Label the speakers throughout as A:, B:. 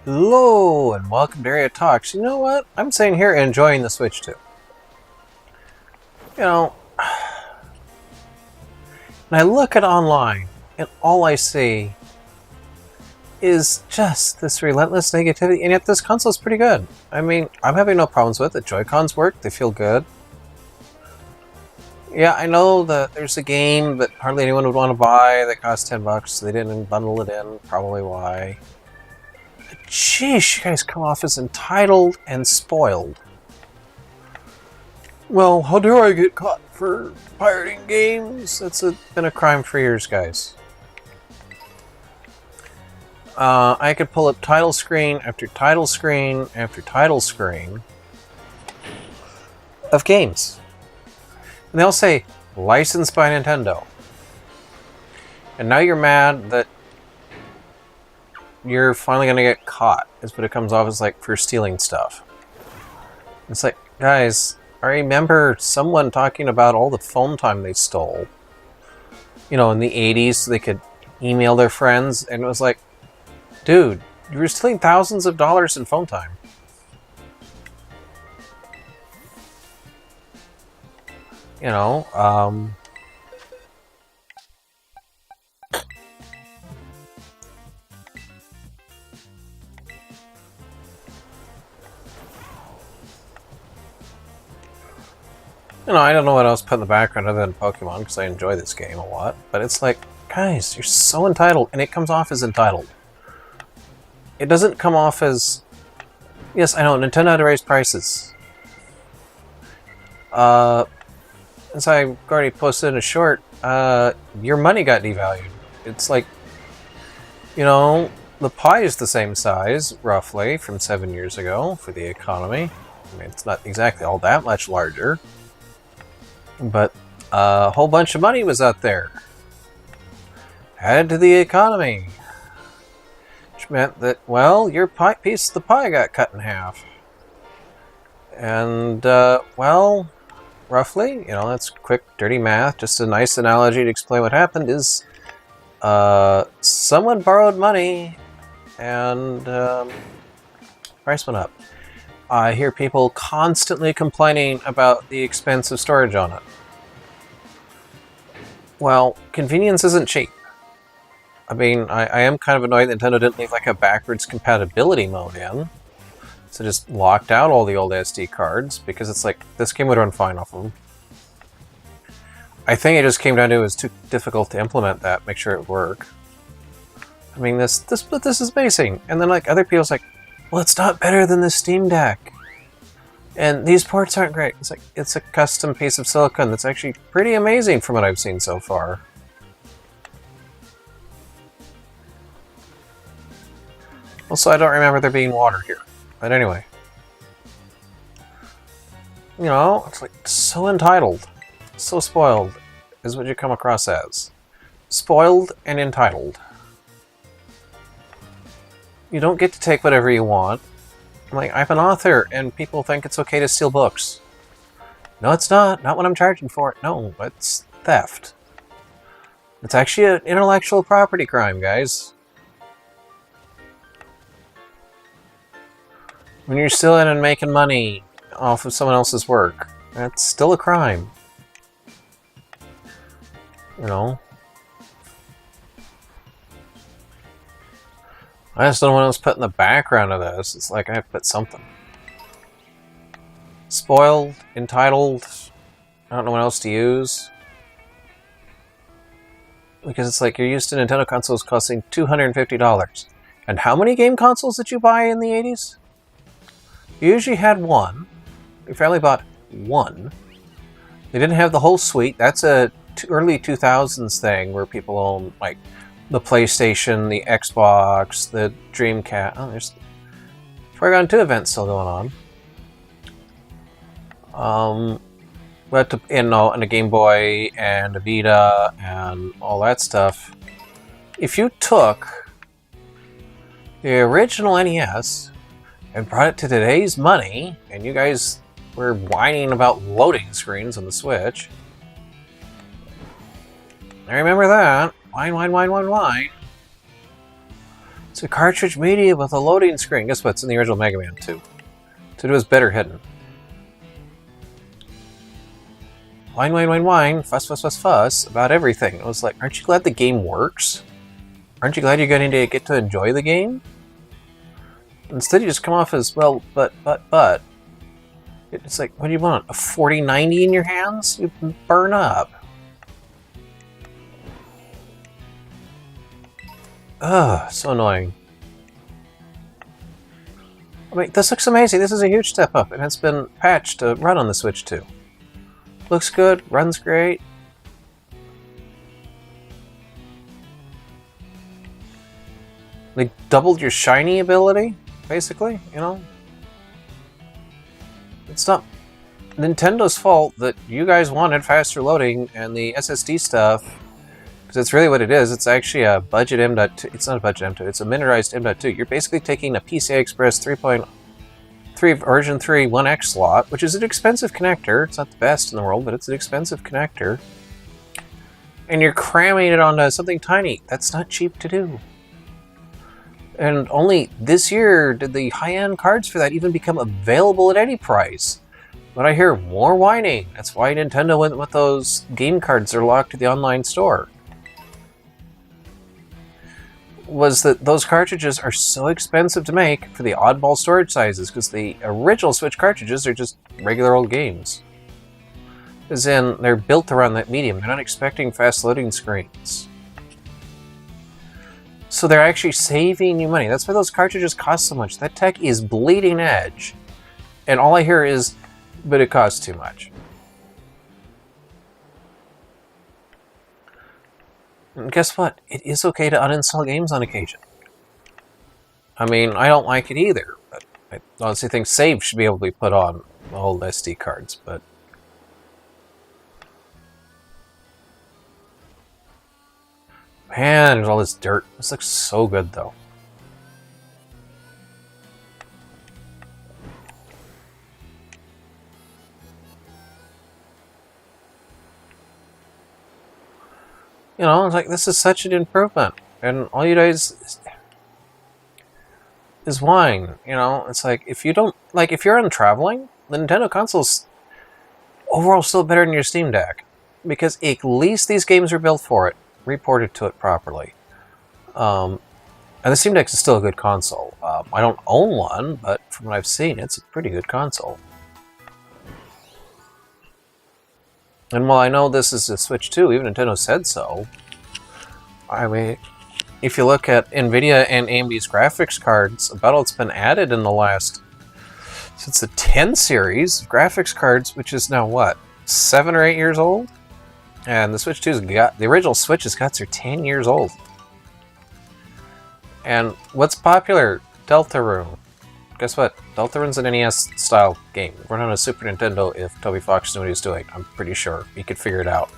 A: Hello, and welcome to Area Talks. You know what? I'm sitting here enjoying the Switch too. You know, when I look at online, and all I see is just this relentless negativity, and yet this console's pretty good. I mean, I'm having no problems with it. Joy-Cons work, they feel good. Yeah, I know that there's a game that hardly anyone would want to buy that costs $10, so they didn't bundle it in, probably why. Sheesh, you guys come off as entitled and spoiled. Well, how dare I get caught for pirating games? That's been a crime for years, guys. I could pull up title screen after title screen after title screen of games. And they'll say, licensed by Nintendo. And now you're mad that you're finally going to get caught, is what it comes off as, like, for stealing stuff. It's like, guys, I remember someone talking about all the phone time they stole. You know, in the 80s, so they could email their friends, and it was like, dude, you were stealing thousands of dollars in phone time. You know, You know, I don't know what else to put in the background other than Pokemon, because I enjoy this game a lot. But it's like, guys, you're so entitled, and it comes off as entitled. It doesn't come off as... Yes, I know, Nintendo had to raise prices. As I already posted in a short, your money got devalued. It's like, you know, the pie is the same size, roughly, from 7 years ago for the economy. I mean, it's not exactly all that much larger. But a whole bunch of money was out there. Added to the economy. Which meant that, well, your piece of the pie got cut in half. And, well, roughly, you know, that's quick, dirty math. Just a nice analogy to explain what happened is someone borrowed money and price went up. I hear people constantly complaining about the expense of storage on it. Well, convenience isn't cheap. I mean, I am kind of annoyed that Nintendo didn't leave like a backwards compatibility mode in. So just locked out all the old SD cards, because it's like, this game would run fine off of them. I think it just came down to it was too difficult to implement that, make sure it would work. I mean, this is amazing. And then like other people's like, well, it's not better than the Steam Deck. And these ports aren't great. It's like, it's a custom piece of silicone that's actually pretty amazing from what I've seen so far. Also, I don't remember there being water here. But anyway. You know, it's like so entitled. So spoiled is what you come across as. Spoiled and entitled. You don't get to take whatever you want. Like, I'm an author, and people think it's okay to steal books. No, it's not. Not when I'm charging for it. No, it's theft. It's actually an intellectual property crime, guys. When you're stealing and making money off of someone else's work, that's still a crime. You know? I just don't know what else to put in the background of this. It's like I have to put something. Spoiled, entitled, I don't know what else to use. Because it's like you're used to Nintendo consoles costing $250. And how many game consoles did you buy in the 80s? You usually had one. Your family bought one. They didn't have the whole suite. That's a early 2000s thing where people own, like, the PlayStation, the Xbox, the Dreamcast. Oh, there's Paragon 2 events still going on. But you know, and a Game Boy and a Vita and all that stuff. If you took the original NES and brought it to today's money, and you guys were whining about loading screens on the Switch, I remember that. Wine. It's a cartridge media with a loading screen. Guess what? It's in the original Mega Man 2. So it was better hidden. Whine, whine, whine, whine, fuss, fuss, fuss, fuss about everything. I was like, aren't you glad the game works? Aren't you glad you're going to get to enjoy the game? Instead, you just come off as, well, but. It's like, what do you want? A 4090 in your hands? You burn up. Ugh, so annoying. I mean, this looks amazing. This is a huge step up, and it's been patched to run on the Switch too. Looks good, runs great. They doubled your shiny ability, basically, you know? It's not Nintendo's fault that you guys wanted faster loading and the SSD stuff, because it's really what it is. It's actually a budget M.2. It's not a budget M.2, it's a miniaturized M.2. You're basically taking a PCI Express 3.3 version 3 1X slot, which is an expensive connector. It's not the best in the world, but it's an expensive connector. And you're cramming it onto something tiny. That's not cheap to do. And only this year did the high-end cards for that even become available at any price. But I hear more whining. That's why Nintendo went with those game cards that are locked to the online store. Was that those cartridges are so expensive to make for the oddball storage sizes, because the original Switch cartridges are just regular old games. As in, they're built around that medium. They're not expecting fast loading screens. So they're actually saving you money. That's why those cartridges cost so much. That tech is bleeding edge. And all I hear is, but it costs too much. And guess what? It is okay to uninstall games on occasion. I mean, I don't like it either. But I honestly think saves should be able to be put on old SD cards, but... Man, there's all this dirt. This looks so good, though. You know, it's like, this is such an improvement. And all you guys is whine, you know? It's like, if you don't... Like, if you're on traveling, the Nintendo console's overall still better than your Steam Deck. Because at least these games are built for it. Reported to it properly. And the Steam Deck is still a good console. I don't own one, but from what I've seen, it's a pretty good console. And while I know this is a Switch 2, even Nintendo said so. I mean, if you look at NVIDIA and AMD's graphics cards, about all that's been added in the last... Since the 10 series, graphics cards, which is now what? 7 or 8 years old? And the Switch 2's got... The original Switch's guts are 10 years old. And what's popular? Deltarune. Guess what? Deltarune's an NES-style game. Run on a Super Nintendo if Toby Fox knew what he was doing. I'm pretty sure. He could figure it out.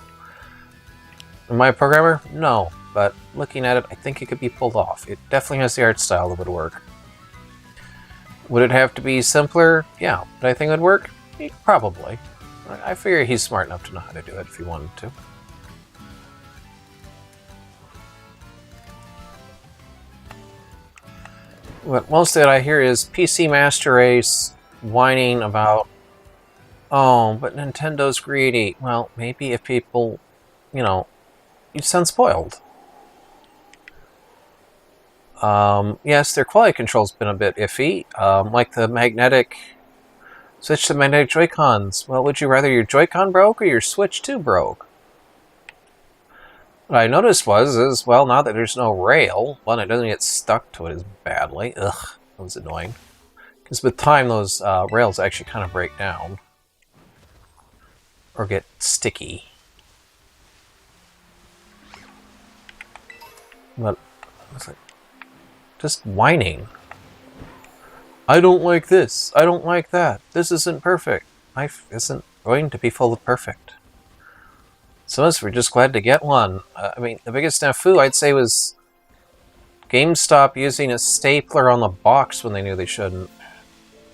A: Am I a programmer? No. But looking at it, I think it could be pulled off. It definitely has the art style that would work. Would it have to be simpler? Yeah. But I think it would work? Probably. I figure he's smart enough to know how to do it if he wanted to. But most of it I hear is PC Master Race whining about, oh, but Nintendo's greedy. Well, maybe if people, you know, you sound spoiled. Yes, their quality control's been a bit iffy. Like the magnetic... Switch to magnetic Joy-Cons. Well, would you rather your Joy-Con broke or your Switch 2 broke? What I noticed was, well, now that there's no rail, one, it doesn't get stuck to it as badly. Ugh, that was annoying. Because with time, those rails actually kind of break down. Or get sticky. But, it's like, just whining. I don't like this. I don't like that. This isn't perfect. Life isn't going to be full of perfect. Some of us were just glad to get one. I mean, the biggest snafu I'd say was GameStop using a stapler on the box when they knew they shouldn't.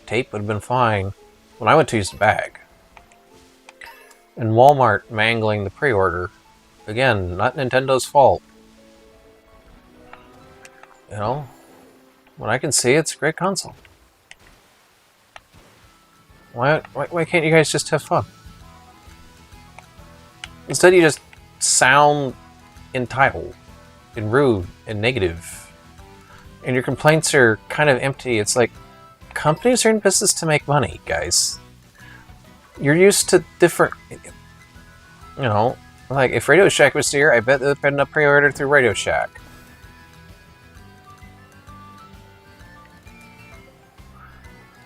A: Tape would have been fine. When I went to use a bag. And Walmart mangling the pre-order. Again, not Nintendo's fault. You know? What I can see, it's a great console. Why can't you guys just have fun? Instead, you just sound entitled and rude and negative. And your complaints are kind of empty. It's like, companies are in business to make money, guys. You're used to different... You know, like, if Radio Shack was here, I bet they'd been a pre-order through Radio Shack.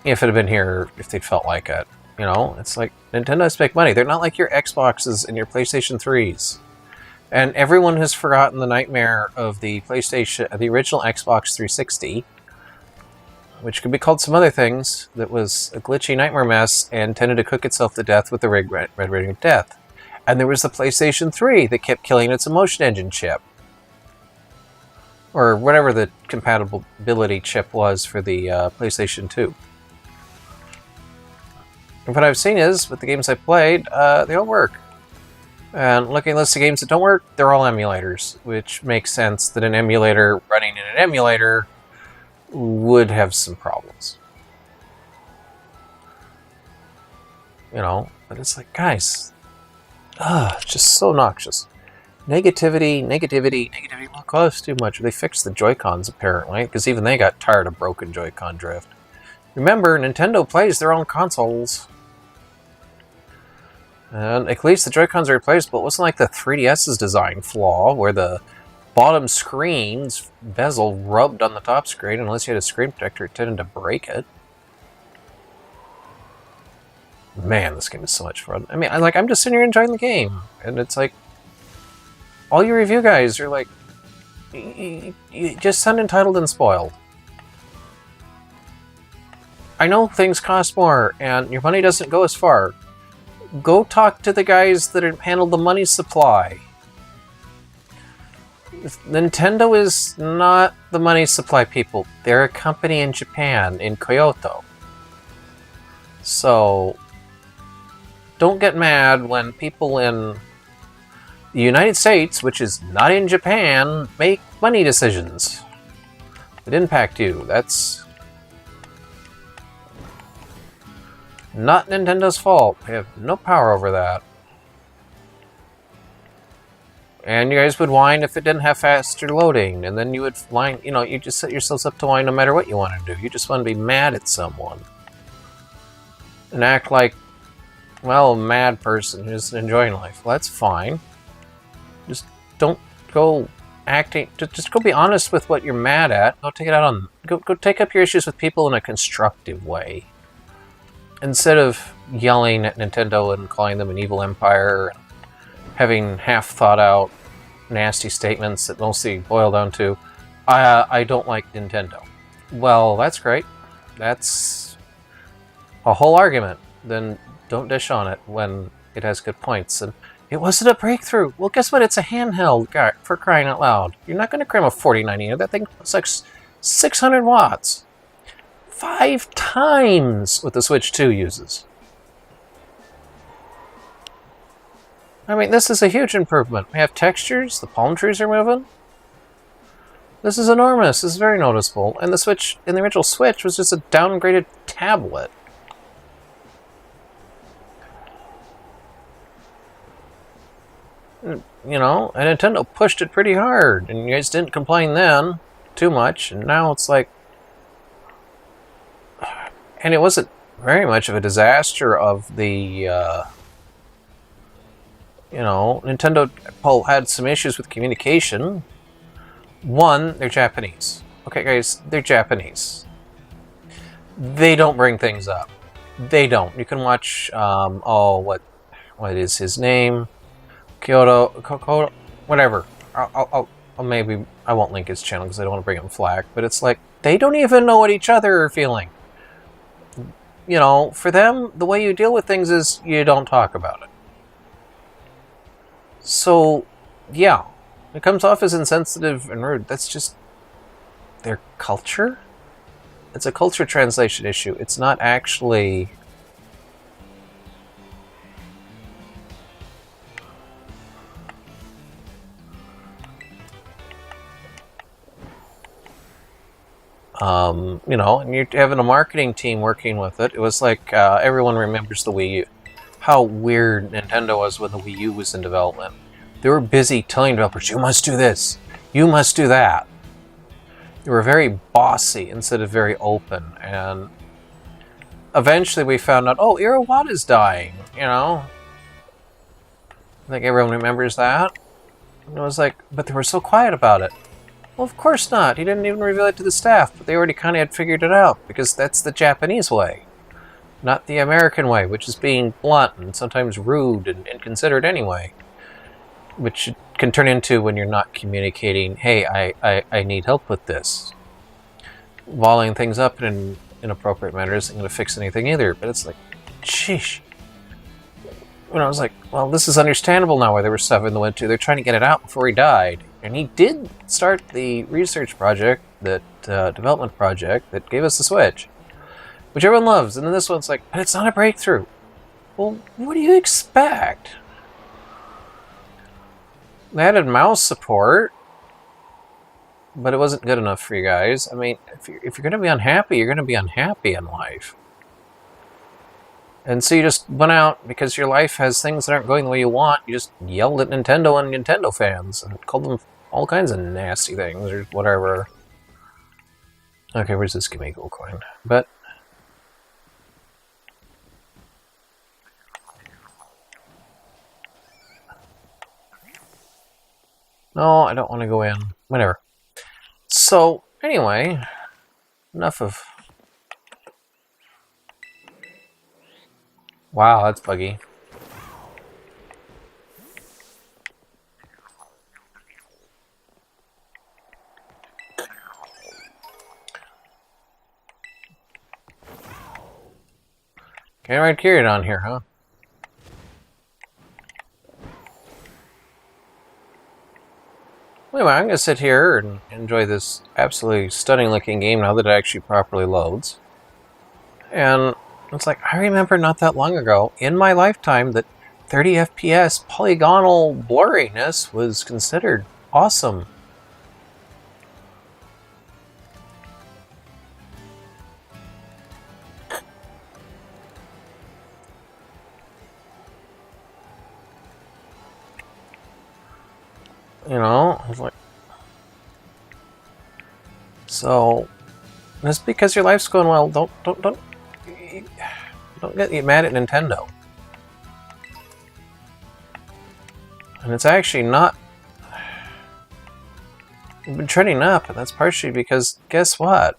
A: If it had been here, if they'd felt like it. You know, it's like, Nintendo has to make money. They're not like your Xboxes and your PlayStation 3s. And everyone has forgotten the nightmare of the the original Xbox 360, which could be called some other things, that was a glitchy nightmare mess and tended to cook itself to death with the Red Ring of Death. And there was the PlayStation 3 that kept killing its Emotion Engine chip. Or whatever the compatibility chip was for the PlayStation 2. And what I've seen is, with the games I've played, they all work. And looking at a list of games that don't work, they're all emulators, which makes sense that an emulator running in an emulator would have some problems. You know, but it's like, guys, it's just so noxious. Negativity. Look, costs too much. They fixed the Joy-Cons, apparently, because even they got tired of broken Joy-Con drift. Remember, Nintendo plays their own consoles. And at least the Joy-Cons are replaceable. It wasn't like the 3DS's design flaw, where the bottom screen's bezel rubbed on the top screen. Unless you had a screen protector, it tended to break it. Man, this game is so much fun. I mean, I'm just sitting here enjoying the game. And it's like, all you review guys are like, you just sound entitled and spoiled. I know things cost more, and your money doesn't go as far. Go talk to the guys that handle the money supply. Nintendo is not the money supply people. They're a company in Japan, in Kyoto. So, don't get mad when people in the United States, which is not in Japan, make money decisions that impact you. That's not Nintendo's fault. They have no power over that. And you guys would whine if it didn't have faster loading, and then you would whine, you know, you just set yourselves up to whine no matter what you want to do. You just want to be mad at someone. And act like, well, a mad person who's enjoying life. Well, that's fine. Just don't go acting, just go be honest with what you're mad at. Go take it out on, go take up your issues with people in a constructive way. Instead of yelling at Nintendo and calling them an evil empire, and having half-thought-out, nasty statements that mostly boil down to, I don't like Nintendo. Well, that's great. That's a whole argument. Then don't dish on it when it has good points. And it wasn't a breakthrough. Well, guess what? It's a handheld, for crying out loud. You're not going to cram a 4090 in. That thing looks like 600 watts. 5 times what the Switch 2 uses. I mean, this is a huge improvement. We have textures, the palm trees are moving. This is enormous, this is very noticeable. And the Switch, in the original Switch, was just a downgraded tablet. You know, and Nintendo pushed it pretty hard, and you guys didn't complain then too much, and now it's like, and it wasn't very much of a disaster of the, you know, Nintendo had some issues with communication. One, they're Japanese. Okay, guys, they're Japanese. They don't bring things up. They don't. You can watch, what is his name? Kyoto, whatever. I'll maybe, I won't link his channel because I don't want to bring him flack, but it's like, they don't even know what each other are feeling. You know, for them, the way you deal with things is you don't talk about it. So, yeah, it comes off as insensitive and rude. That's just their culture. It's a culture translation issue. It's not actually... You know, and you're having a marketing team working with it. It was like everyone remembers the Wii U. How weird Nintendo was when the Wii U was in development. They were busy telling developers, you must do this, you must do that. They were very bossy instead of very open. And eventually we found out, oh, Irawata's dying, you know? I think everyone remembers that. And it was like, but they were so quiet about it. Well, of course not. He didn't even reveal it to the staff, but they already kind of had figured it out, because that's the Japanese way. Not the American way, which is being blunt and sometimes rude and inconsiderate anyway. Which can turn into when you're not communicating, hey, I need help with this. Volleying things up in an inappropriate manner isn't going to fix anything either, but it's like, sheesh. When I was like, well, this is understandable now why there was stuff in the went to. They're trying to get it out before he died. And he did start the research project, that development project that gave us the Switch, which everyone loves. And then this one's like, but it's not a breakthrough. Well, what do you expect? They added mouse support, but it wasn't good enough for you guys. I mean, if you're going to be unhappy, you're going to be unhappy in life. And so you just went out, because your life has things that aren't going the way you want, you just yelled at Nintendo and Nintendo fans and called them all kinds of nasty things or whatever. Okay, where's this Gimme Gold coin? But no, I don't want to go in. Whatever. So, anyway, enough of... Wow, that's buggy. Can't ride Kyrian on here, huh? Anyway, I'm going to sit here and enjoy this absolutely stunning looking game now that it actually properly loads. And it's like, I remember not that long ago, in my lifetime, that 30 FPS polygonal blurriness was considered awesome. You know, I was like... So, just because your life's going well, don't get mad at Nintendo. And it's actually not... We've been trending up, and that's partially because, guess what?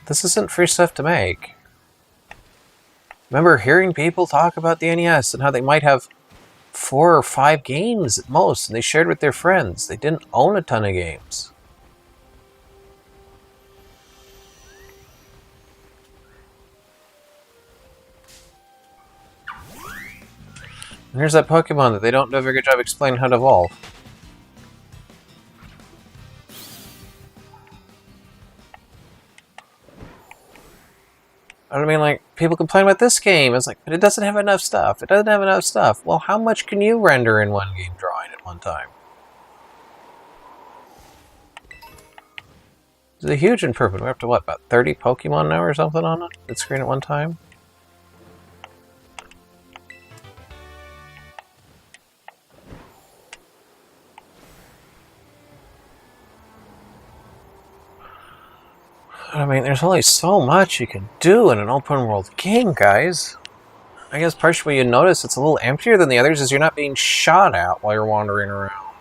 A: This isn't free stuff to make. Remember hearing people talk about the NES and how they might have 4 or 5 games at most, and they shared with their friends. They didn't own a ton of games. And here's that Pokemon that they don't do a very good job explaining how to evolve. I mean, like, people complain about this game. It's like, but it doesn't have enough stuff. It doesn't have enough stuff. Well, how much can you render in one game drawing at one time? It's a huge improvement. We're up to, what, about 30 Pokemon now or something on the screen at one time? I mean, there's only so much you can do in an open world game, guys. I guess partially you notice it's a little emptier than the others is you're not being shot at while you're wandering around.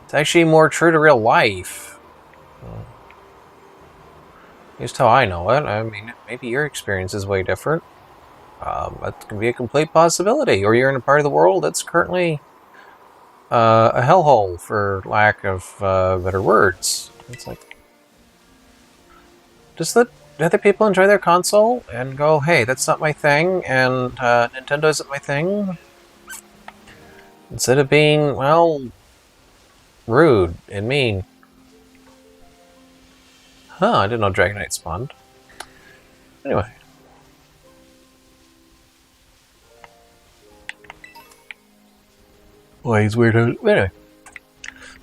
A: It's actually more true to real life. At least how I know it. I mean, maybe your experience is way different. That can be a complete possibility. Or you're in a part of the world that's currently a hellhole, for lack of better words. It's like... Just let other people enjoy their console and go, hey, that's not my thing, and Nintendo isn't my thing. Instead of being, well, rude and mean. Huh, I didn't know Dragonite spawned. Anyway. Why he's weird. Anyway.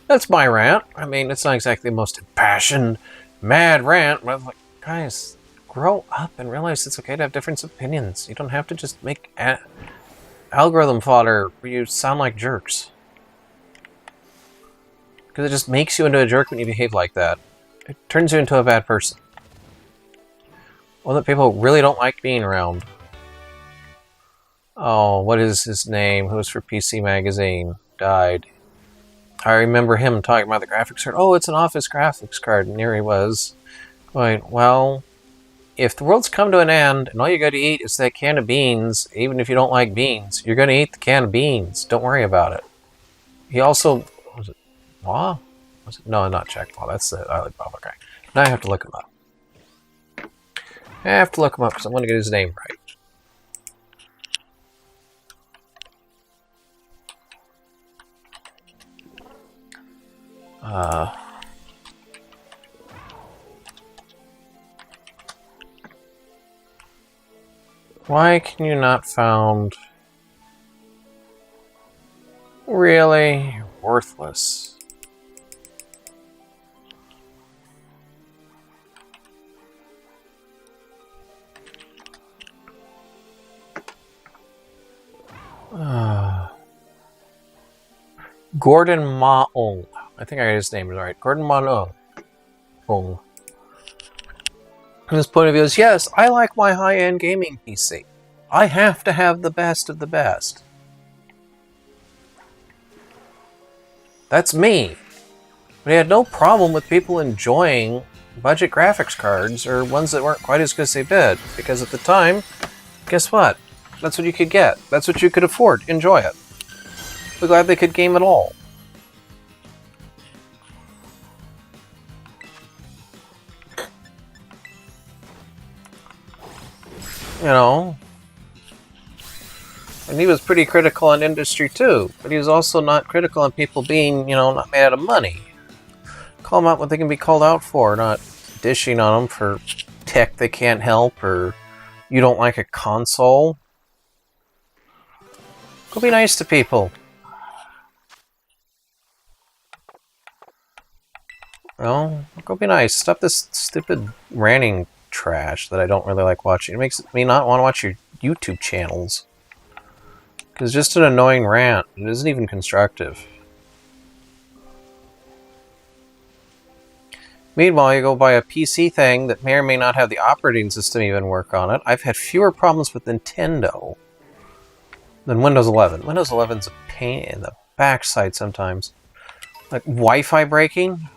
A: That's my rant. I mean, it's not exactly the most impassioned, mad rant, but I'm like, guys, grow up and realize it's okay to have different opinions. You don't have to just make algorithm fodder where you sound like jerks. Because it just makes you into a jerk when you behave like that. It turns you into a bad person. One that people really don't like being around. Oh, what is his name? Who was for PC Magazine? Died. I remember him talking about the graphics card. Oh, it's an Office graphics card. And here he was going, well, if the world's come to an end and all you got to eat is that can of beans, even if you don't like beans, you're going to eat the can of beans. Don't worry about it. He also... Was it Law? Was it? No, not Jack Law. That's the Alibaba guy. Now I have to look him up. I have to look him up because I want to get his name right. Why can you not found... Really? Worthless. Gordon Ma-ong. I think I got his name right. Gordon Ma-ong. His point of view is, yes, I like my high-end gaming PC. I have to have the best of the best. That's me. But he had no problem with people enjoying budget graphics cards or ones that weren't quite as good as they did. Because at the time, guess what? That's what you could get. That's what you could afford. Enjoy it. We're glad they could game at all. You know, and he was pretty critical on industry too, but he was also not critical on people being, you know, not made out of money. Call them out what they can be called out for, not dishing on them for tech they can't help or you don't like a console. Go be nice to people. Well, go be nice. Stop this stupid ranting trash that I don't really like watching. It makes me not want to watch your YouTube channels. Because it's just an annoying rant. It isn't even constructive. Meanwhile, you go buy a PC thing that may or may not have the operating system even work on it. I've had fewer problems with Nintendo than Windows 11. Windows 11's a pain in the backside sometimes. Like Wi-Fi breaking.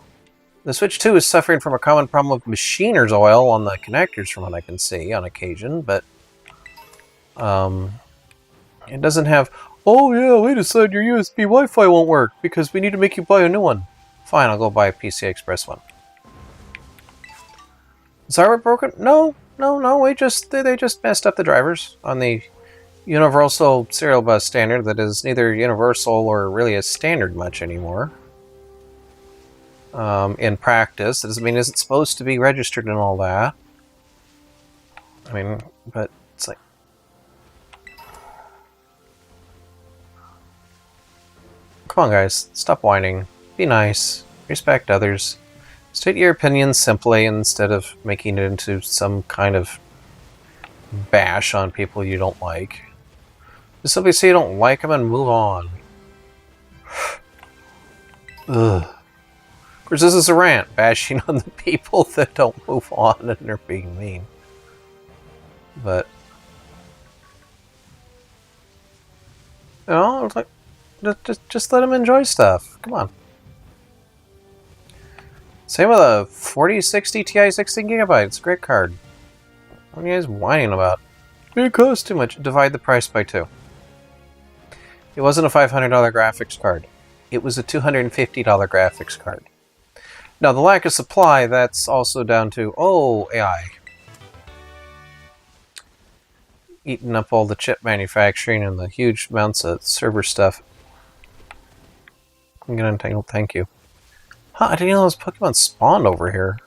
A: The Switch 2 is suffering from a common problem of machiner's oil on the connectors from what I can see on occasion, but it doesn't have, oh yeah, we decided your USB Wi-Fi won't work because we need to make you buy a new one. Fine, I'll go buy a PCI Express one. Is hardware broken? No, they just messed up the drivers on the universal serial bus standard that is neither universal or really a standard much anymore. In practice, that doesn't mean it's supposed to be registered and all that. I mean, but it's like... Come on, guys. Stop whining. Be nice. Respect others. State your opinions simply instead of making it into some kind of bash on people you don't like. Just simply say you don't like them and move on. Ugh. Of course, this is a rant, bashing on the people that don't move on and are being mean. But, you know, it's like, just let them enjoy stuff. Come on. Same with a 4060 Ti 16 gigabytes. It's a great card. What are you guys whining about? It costs too much. Divide the price by 2. It wasn't a $500 graphics card. It was a $250 graphics card. Now, the lack of supply, that's also down to, oh, AI. Eating up all the chip manufacturing and the huge amounts of server stuff. I'm gonna untangle, thank you. Huh, I didn't know those Pokemon spawned over here.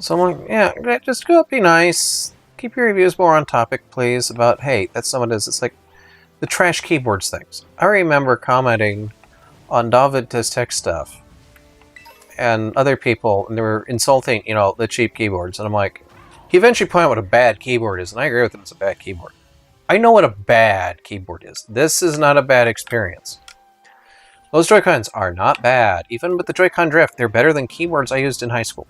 A: So I'm like, yeah, just go be nice. Keep your reviews more on topic, please, about, hey, that's someone does. It's like, The trash keyboards things. I remember commenting on David Does Tech Stuff and other people, and they were insulting, you know, the cheap keyboards. And I'm like, he eventually pointed out what a bad keyboard is, and I agree with him, it's a bad keyboard. I know what a bad keyboard is. This is not a bad experience. Those Joy-Cons are not bad. Even with the Joy-Con drift, they're better than keyboards I used in high school.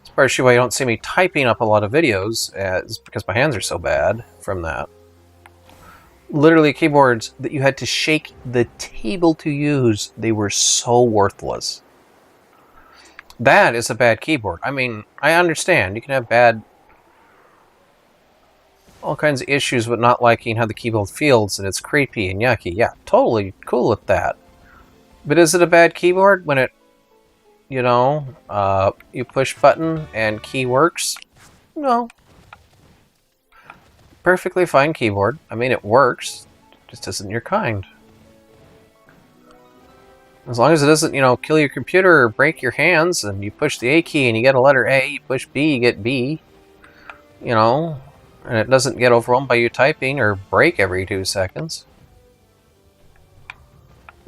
A: It's partially why you don't see me typing up a lot of videos, is because my hands are so bad from that. Literally keyboards that you had to shake the table to use, they were so worthless. That is a bad keyboard. I mean, I understand. You can have bad... all kinds of issues with not liking how the keyboard feels and it's creepy and yucky. Yeah, totally cool with that. But is it a bad keyboard when it, you know, you push button and key works? No. Perfectly fine keyboard. I mean, it works. It just isn't your kind. As long as it doesn't, you know, kill your computer or break your hands, and you push the A key and you get a letter A, you push B, you get B, you know, and it doesn't get overwhelmed by you typing or break every 2 seconds.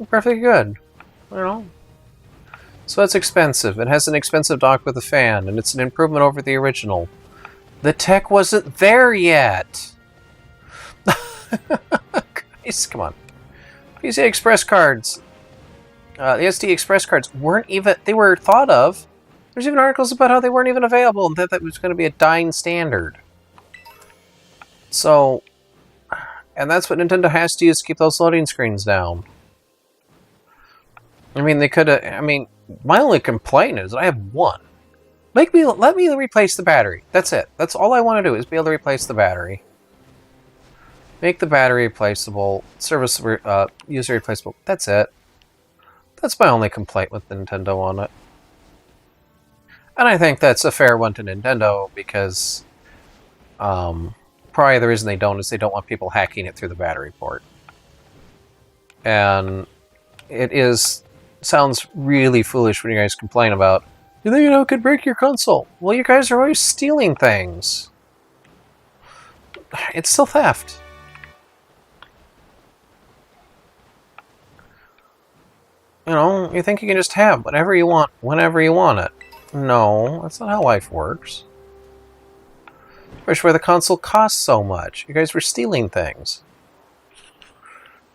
A: Perfectly good, you know. So it's expensive. It has an expensive dock with a fan, and it's an improvement over the original. The tech wasn't there yet. Guys, come on. PCI Express cards. The SD Express cards weren't even... they were thought of. There's even articles about how they weren't even available and that was going to be a dying standard. So... and that's what Nintendo has to use to keep those loading screens down. I mean, they could have... I mean, my only complaint is that I have one. Let me replace the battery. That's it. That's all I want to do is be able to replace the battery. Make the battery replaceable. Service user replaceable. That's it. That's my only complaint with Nintendo on it. And I think that's a fair one to Nintendo because probably the reason they don't is they don't want people hacking it through the battery port. And it sounds really foolish when you guys complain about, you know, it could break your console. Well, you guys are always stealing things. It's still theft. You know, you think you can just have whatever you want, whenever you want it. No, that's not how life works. Especially where the console costs so much. You guys were stealing things.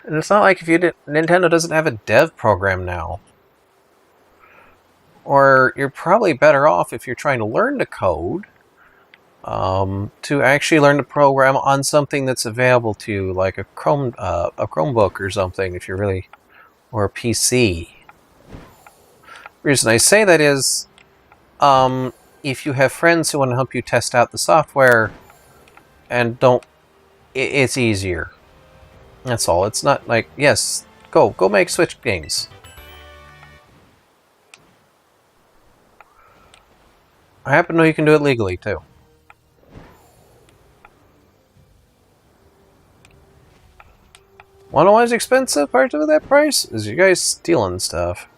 A: And it's not like if you Nintendo doesn't have a dev program now. Or you're probably better off if you're trying to learn to code to actually learn to program on something that's available to you, like a Chromebook or something, if you're really, or a PC. The reason I say that is, if you have friends who want to help you test out the software, and it's easier. That's all. It's not like, yes, go make Switch games. I happen to know you can do it legally, too. Wanna know why it's expensive? Part of that price is you guys stealing stuff.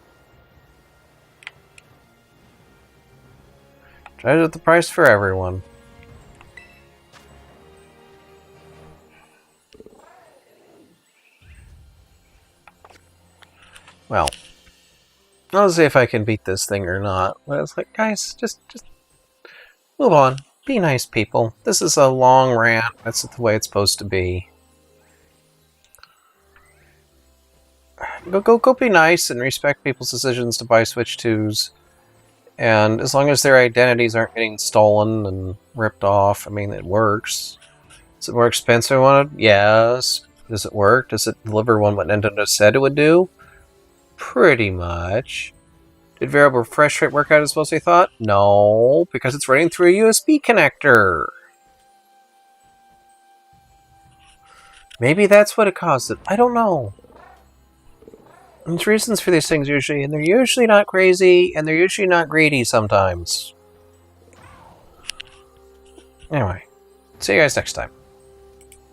A: Try to get the price for everyone. Well, I'll see if I can beat this thing or not. But it's like, guys, just move on. Be nice, people. This is a long rant. That's the way it's supposed to be. Go be nice and respect people's decisions to buy Switch 2s. And as long as their identities aren't getting stolen and ripped off, I mean, it works. Is it more expensive than I wanted? Yes. Does it work? Does it deliver what Nintendo said it would do? Pretty much. Did variable refresh rate work out as well as they thought? No, because it's running through a USB connector. Maybe that's what it caused it. I don't know. There's reasons for these things usually, and they're usually not crazy, and they're usually not greedy sometimes. Anyway, see you guys next time.